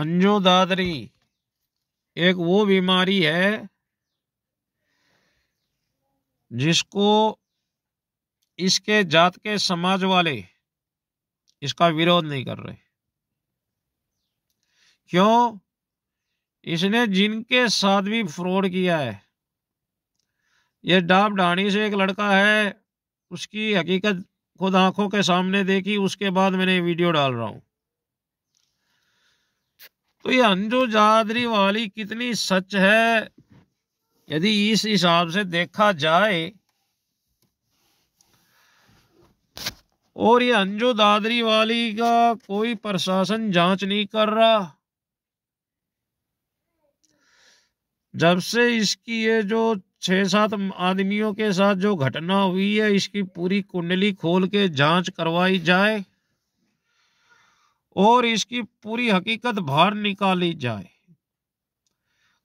अंजू दादरी एक वो बीमारी है जिसको इसके जात के समाज वाले इसका विरोध नहीं कर रहे। क्यों? इसने जिनके साथ भी फ्रॉड किया है, ये डाब ढाणी से एक लड़का है, उसकी हकीकत खुद आंखों के सामने देखी, उसके बाद मैंने वीडियो डाल रहा हूं। तो ये अंजू दादरी वाली कितनी सच है यदि इस हिसाब से देखा जाए, और ये अंजू दादरी वाली का कोई प्रशासन जांच नहीं कर रहा। जब से इसकी ये जो 6-7 आदमियों के साथ जो घटना हुई है, इसकी पूरी कुंडली खोल के जांच करवाई जाए और इसकी पूरी हकीकत बाहर निकाली जाए।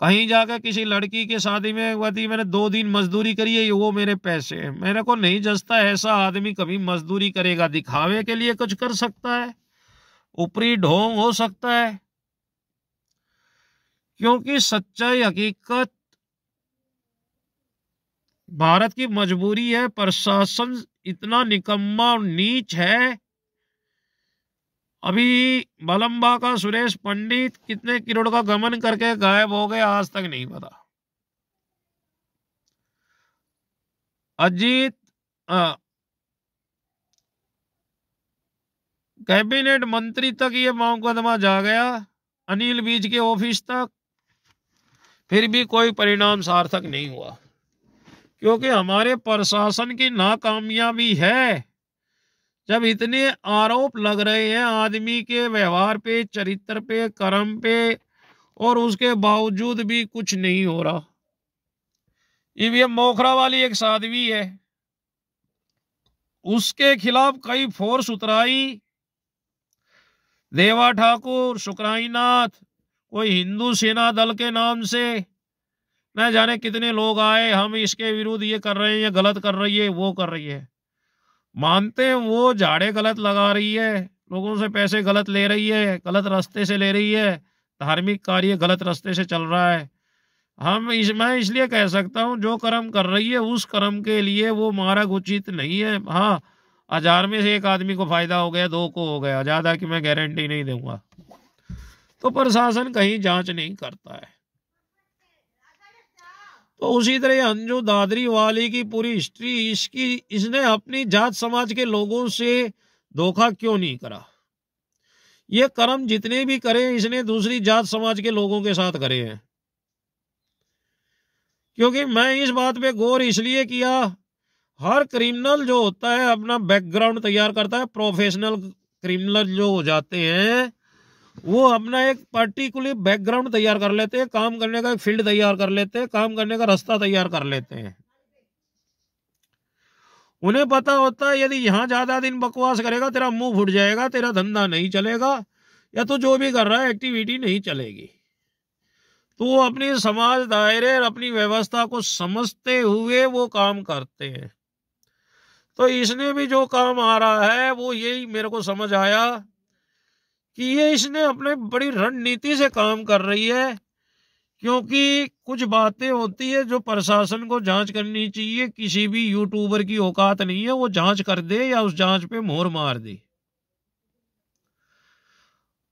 कहीं जाकर किसी लड़की की शादी में मैंने 2 दिन मजदूरी करी है, वो मेरे पैसे हैं, मेरे को नहीं जचता। ऐसा आदमी कभी मजदूरी करेगा? दिखावे के लिए कुछ कर सकता है, ऊपरी ढोंग हो सकता है, क्योंकि सच्चाई हकीकत भारत की मजबूरी है। प्रशासन इतना निकम्मा और नीच है। अभी बलम्बा का सुरेश पंडित कितने करोड़ का गमन करके गायब हो गए, आज तक नहीं पता। अजीत कैबिनेट मंत्री तक ये मुकदमा जा गया, अनिल विज के ऑफिस तक, फिर भी कोई परिणाम सार्थक नहीं हुआ, क्योंकि हमारे प्रशासन की नाकामयाबी है। जब इतने आरोप लग रहे हैं आदमी के व्यवहार पे, चरित्र पे, कर्म पे, और उसके बावजूद भी कुछ नहीं हो रहा। ईवीएम मोखरा वाली एक साध्वी है, उसके खिलाफ कई फोर्स उतराई, देवा ठाकुर, शुक्राईनाथ, कोई हिंदू सेना दल के नाम से न जाने कितने लोग आए, हम इसके विरुद्ध ये कर रहे हैं, ये गलत कर रही है, वो कर रही है। मानते हैं वो झाड़े गलत लगा रही है, लोगों से पैसे गलत ले रही है, गलत रास्ते से ले रही है, धार्मिक कार्य गलत रास्ते से चल रहा है। मैं इसलिए कह सकता हूं जो कर्म कर रही है उस कर्म के लिए वो मार्ग उचित नहीं है। हाँ, 1000 में से एक आदमी को फायदा हो गया, 2 को हो गया, ज्यादा की मैं गारंटी नहीं दूंगा। तो प्रशासन कहीं जांच नहीं करता है। तो उसी तरह अंजू दादरी वाली की पूरी हिस्ट्री, इसने अपनी जात समाज के लोगों से धोखा क्यों नहीं करा? ये कर्म जितने भी करे इसने दूसरी जात समाज के लोगों के साथ करे हैं। क्योंकि मैं इस बात पे गौर इसलिए किया, हर क्रिमिनल जो होता है अपना बैकग्राउंड तैयार करता है। प्रोफेशनल क्रिमिनल जो हो जाते हैं वो अपना एक पर्टिकुलर बैकग्राउंड तैयार कर लेते हैं, काम करने का एक फील्ड तैयार कर लेते हैं, काम करने का रास्ता तैयार कर लेते हैं। उन्हें पता होता है यदि यहां ज्यादा दिन बकवास करेगा तेरा मुंह फूट जाएगा, तेरा धंधा नहीं चलेगा, या तो जो भी कर रहा है एक्टिविटी नहीं चलेगी। तो वो अपनी समाज दायरे और अपनी व्यवस्था को समझते हुए वो काम करते हैं। तो इसने भी जो काम आ रहा है वो यही मेरे को समझ आया कि ये इसने अपने बड़ी रणनीति से काम कर रही है। क्योंकि कुछ बातें होती है जो प्रशासन को जांच करनी चाहिए, किसी भी यूट्यूबर की औकात नहीं है वो जांच कर दे या उस जांच पे मोहर मार दे।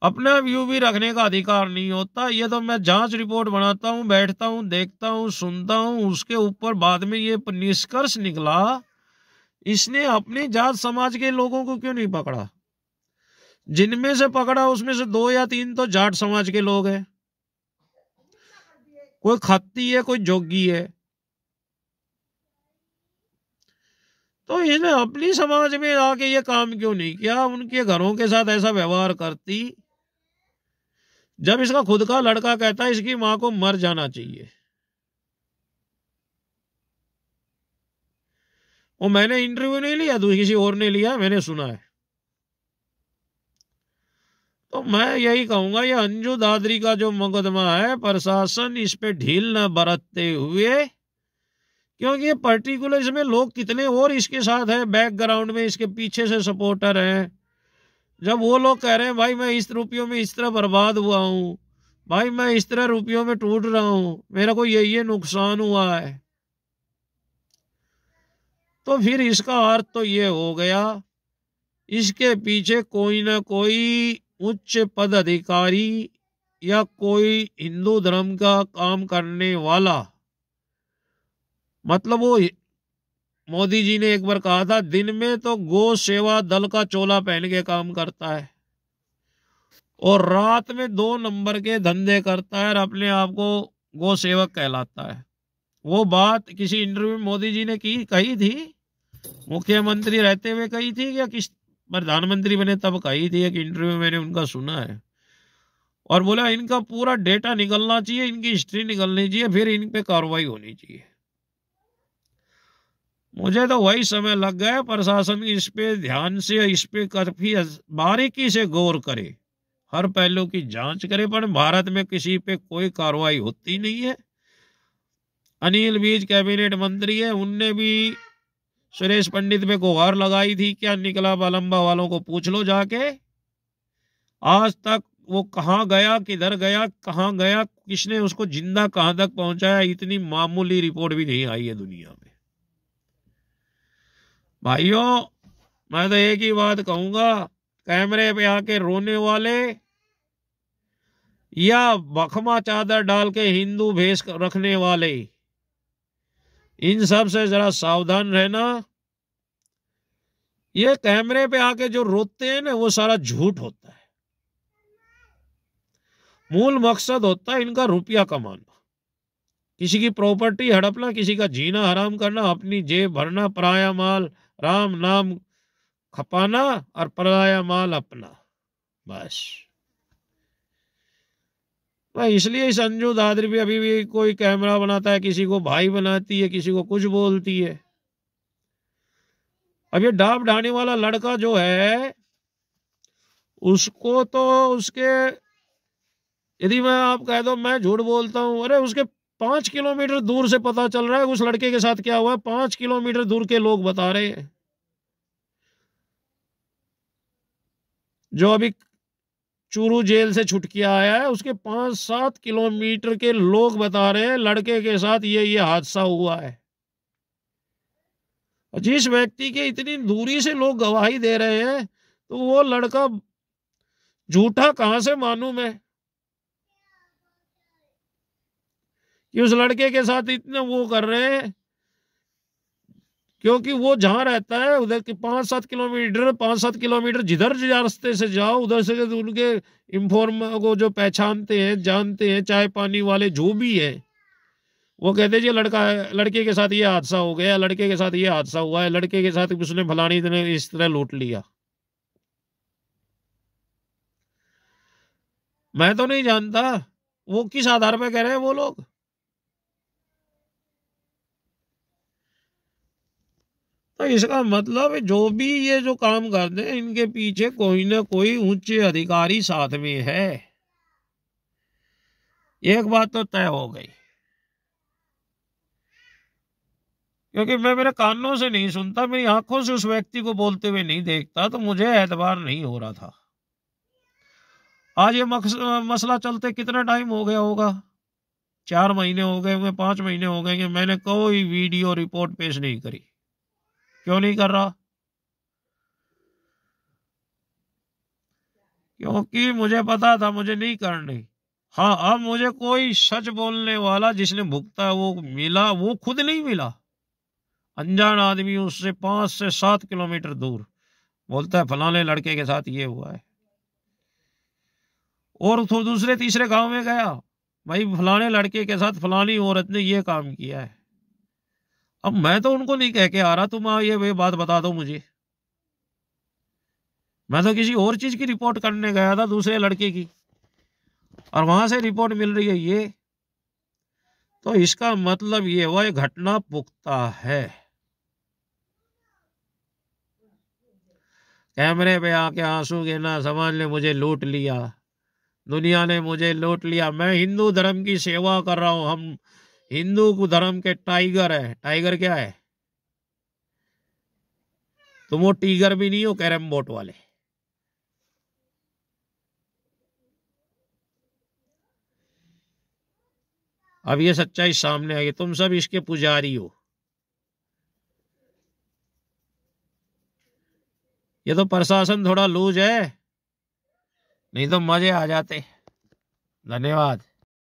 अपना व्यू भी रखने का अधिकार नहीं होता। ये तो मैं जांच रिपोर्ट बनाता हूं, बैठता हूं, देखता हूं, सुनता हूं, उसके ऊपर बाद में ये निष्कर्ष निकला इसने अपनी जात समाज के लोगों को क्यों नहीं पकड़ा। जिनमें से पकड़ा उसमें से 2 या 3 तो जाट समाज के लोग हैं, कोई खत्ती है, कोई जोगी है। तो इसने अपनी समाज में आके ये काम क्यों नहीं किया? उनके घरों के साथ ऐसा व्यवहार करती। जब इसका खुद का लड़का कहता है इसकी मां को मर जाना चाहिए, वो मैंने इंटरव्यू नहीं लिया, किसी और ने लिया, मैंने सुना है। तो मैं यही कहूंगा ये अंजू दादरी का जो मुकदमा है प्रशासन इस पे ढील न बरतते हुए, क्योंकि ये पर्टिकुलर इसमें लोग कितने और इसके साथ है, बैकग्राउंड में इसके पीछे से सपोर्टर हैं, जब वो लोग कह रहे हैं भाई मैं इस रुपयों में इस तरह बर्बाद हुआ हूं, भाई मैं इस तरह रुपयों में टूट रहा हूं, मेरा को ये नुकसान हुआ है, तो फिर इसका अर्थ तो ये हो गया इसके पीछे कोई ना कोई उच्च पद अधिकारी या कोई हिंदू धर्म का काम करने वाला, मतलब वो मोदी जी ने एक बार कहा था दिन में तो गो सेवा दल का चोला पहन के काम करता है और रात में 2 नंबर के धंधे करता है और अपने आप को गो सेवक कहलाता है। वो बात किसी इंटरव्यू में मोदी जी ने कही थी, मुख्यमंत्री रहते हुए कही थी या किस प्रधानमंत्री बने तब कही थी, एक इंटरव्यू मैंने उनका सुना है। और बोला इनका पूरा डेटा निकलना चाहिए, इनकी हिस्ट्री निकलनी चाहिए, फिर इन पे कार्रवाई होनी चाहिए। मुझे तो वही समय लग गया प्रशासन इस पे ध्यान से, इस पे काफी बारीकी से गौर करे, हर पहलू की जांच करे, पर भारत में किसी पे कोई कार्रवाई होती नहीं है। अनिल विज कैबिनेट मंत्री है, उनने भी सुरेश पंडित पे गुहार लगाई थी, क्या निकला बालंबा वालों को पूछ लो जाके। आज तक वो कहाँ गया, किधर गया, कहाँ गया, किसने उसको जिंदा कहां तक पहुंचाया, इतनी मामूली रिपोर्ट भी नहीं आई है दुनिया में। भाइयों मैं तो एक ही बात कहूंगा, कैमरे पे आके रोने वाले या बखमा चादर डाल के हिंदू भेष रखने वाले, इन सब से जरा सावधान रहना। ये कैमरे पे आके जो रोते हैं ना वो सारा झूठ होता है, मूल मकसद होता है इनका रुपया कमाना, किसी की प्रॉपर्टी हड़पना, किसी का जीना हराम करना, अपनी जेब भरना, पराया माल राम नाम खपाना और पराया माल अपना, बस। इसलिए संजू दादरी भी अभी भी कोई कैमरा बनाता है, किसी को भाई बनाती है, किसी को कुछ बोलती है। अब ये डाब ढाने वाला लड़का जो है उसको तो उसके, यदि मैं आप कह दो मैं झूठ बोलता हूं, अरे उसके 5 किलोमीटर दूर से पता चल रहा है उस लड़के के साथ क्या हुआ है, 5 किलोमीटर दूर के लोग बता रहे हैं। जो अभी चूरू जेल से छूट के आया है उसके 5-7 किलोमीटर के लोग बता रहे हैं लड़के के साथ ये हादसा हुआ है। जिस व्यक्ति के इतनी दूरी से लोग गवाही दे रहे हैं तो वो लड़का झूठा कहां से मालूम है कि उस लड़के के साथ इतना वो कर रहे हैं, क्योंकि वो जहां रहता है उधर के 5-7 किलोमीटर जिधर रास्ते से जाओ उधर से उनके इंफॉर्म को जो पहचानते हैं जानते हैं, चाय पानी वाले जो भी है, वो कहते जी लड़के के साथ ये हादसा हो गया, लड़के के साथ ये हादसा हुआ है, लड़के के साथ उसने फलानी ने इस तरह लूट लिया। मैं तो नहीं जानता वो किस आधार पर कह रहे हैं वो लोग। तो इसका मतलब जो भी ये जो काम करते हैं इनके पीछे कोई ना कोई उच्च अधिकारी साथ में है, एक बात तो तय हो गई। क्योंकि मैं मेरे कानों से नहीं सुनता, मेरी आंखों से उस व्यक्ति को बोलते हुए नहीं देखता, तो मुझे एतबार नहीं हो रहा था। आज ये मसला चलते कितना टाइम हो गया होगा, 4 महीने हो गए होंगे, 5 महीने हो गए, मैंने कोई वीडियो रिपोर्ट पेश नहीं करी। क्यों नहीं कर रहा? क्योंकि मुझे पता था मुझे नहीं करनी। हाँ, अब मुझे कोई सच बोलने वाला जिसने भुगता वो मिला, वो खुद नहीं मिला, अनजान आदमी उससे 5 से 7 किलोमीटर दूर बोलता है फलाने लड़के के साथ ये हुआ है, और तो दूसरे तीसरे गांव में गया, भाई फलाने लड़के के साथ फलानी औरत ने ये काम किया है। अब मैं तो उनको नहीं कह के आ रहा तुम ये बात बता दो मुझे, मैं तो किसी और चीज की रिपोर्ट करने गया था, दूसरे लड़के की, और वहां से रिपोर्ट मिल रही है ये। तो इसका मतलब ये हुआ ये घटना पुख्ता है। कैमरे पे आके आंसू गिरना, समझ ले मुझे लूट लिया, दुनिया ने मुझे लूट लिया, मैं हिंदू धर्म की सेवा कर रहा हूं, हम हिंदू धर्म के टाइगर है। टाइगर क्या है? तुम वो टीगर भी नहीं हो कैरम बोर्ड वाले। अब ये सच्चाई सामने आई, तुम सब इसके पुजारी हो। ये तो प्रशासन थोड़ा लूज है, नहीं तो मजे आ जाते। धन्यवाद।